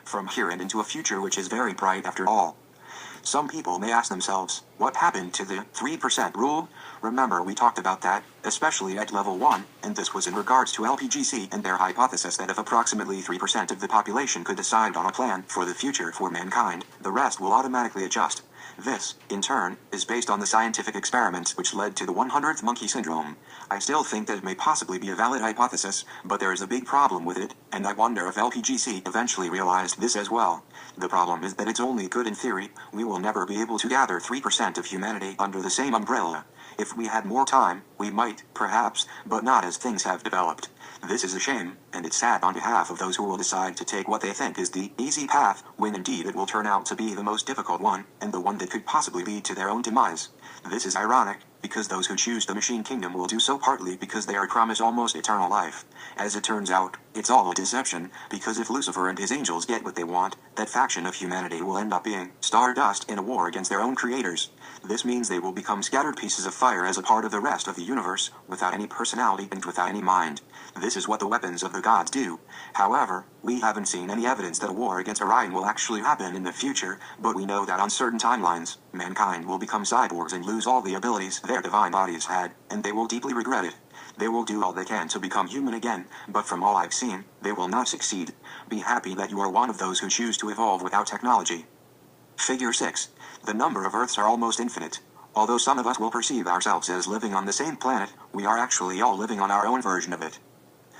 from here and into a future which is very bright after all. Some people may ask themselves, what happened to the 3% rule? Remember we talked about that, especially at level 1, and this was in regards to LPGC and their hypothesis that if approximately 3% of the population could decide on a plan for the future for mankind, the rest will automatically adjust. This, in turn, is based on the scientific experiments which led to the 100th monkey syndrome. I still think that it may possibly be a valid hypothesis, but there is a big problem with it, and I wonder if LPGC eventually realized this as well. The problem is that it's only good in theory. We will never be able to gather 3% of humanity under the same umbrella. If we had more time, we might, perhaps, but not as things have developed. This is a shame, and it's sad on behalf of those who will decide to take what they think is the easy path, when indeed it will turn out to be the most difficult one, and the one that could possibly lead to their own demise. This is ironic, because those who choose the machine kingdom will do so partly because they are promised almost eternal life. As it turns out, it's all a deception, because if Lucifer and his angels get what they want, that faction of humanity will end up being stardust in a war against their own creators. This means they will become scattered pieces of fire as a part of the rest of the universe, without any personality and without any mind. This is what the weapons of the gods do. However, we haven't seen any evidence that a war against Orion will actually happen in the future, but we know that on certain timelines, mankind will become cyborgs and lose all the abilities their divine bodies had, and they will deeply regret it. They will do all they can to become human again, but from all I've seen, they will not succeed. Be happy that you are one of those who choose to evolve without technology. Figure 6. The number of Earths are almost infinite. Although some of us will perceive ourselves as living on the same planet, we are actually all living on our own version of it.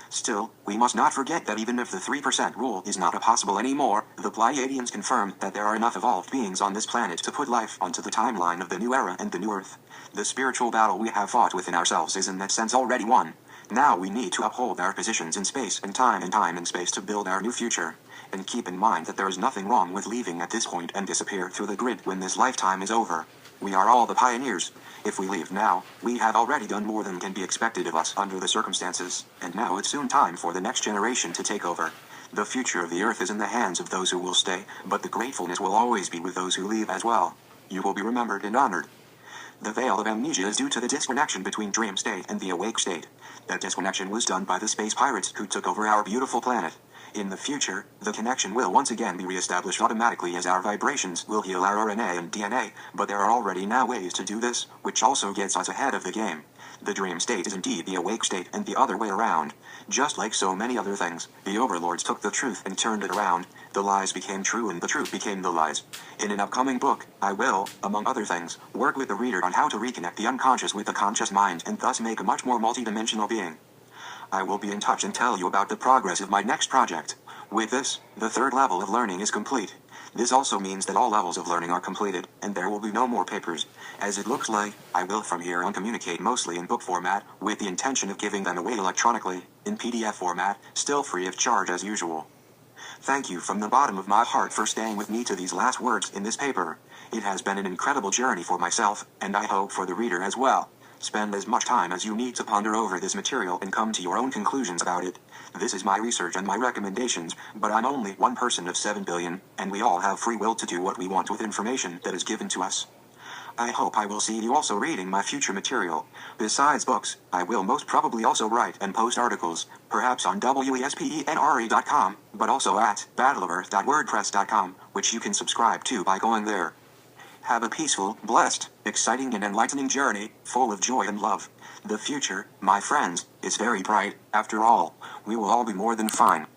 Still, we must not forget that even if the 3% rule is not possible anymore, the Pleiadians confirmed that there are enough evolved beings on this planet to put life onto the timeline of the new era and the new Earth. The spiritual battle we have fought within ourselves is in that sense already won. Now we need to uphold our positions in space and time and space to build our new future. And keep in mind that there is nothing wrong with leaving at this point and disappear through the grid when this lifetime is over. We are all the pioneers. If we leave now, we have already done more than can be expected of us under the circumstances, and now it's soon time for the next generation to take over. The future of the Earth is in the hands of those who will stay, but the gratefulness will always be with those who leave as well. You will be remembered and honored. The veil of amnesia is due to the disconnection between dream state and the awake state. That disconnection was done by the space pirates who took over our beautiful planet. In the future, the connection will once again be reestablished automatically as our vibrations will heal our RNA and DNA, but there are already now ways to do this, which also gets us ahead of the game. The dream state is indeed the awake state and the other way around. Just like so many other things, the overlords took the truth and turned it around. The lies became true and the truth became the lies. In an upcoming book, I will, among other things, work with the reader on how to reconnect the unconscious with the conscious mind and thus make a much more multidimensional being. I will be in touch and tell you about the progress of my next project. With this, the third level of learning is complete. This also means that all levels of learning are completed, and there will be no more papers. As it looks like, I will from here on communicate mostly in book format, with the intention of giving them away electronically, in PDF format, still free of charge as usual. Thank you from the bottom of my heart for staying with me to these last words in this paper. It has been an incredible journey for myself, and I hope for the reader as well. Spend as much time as you need to ponder over this material and come to your own conclusions about it. This is my research and my recommendations, but I'm only one person of 7 billion, and we all have free will to do what we want with information that is given to us. I hope I will see you also reading my future material. Besides books, I will most probably also write and post articles, perhaps on WESPENRE.com, but also at battleoferth.wordpress.com, which you can subscribe to by going there. Have a peaceful, blessed, exciting and enlightening journey, full of joy and love. The future, my friends, is very bright. After all, we will all be more than fine.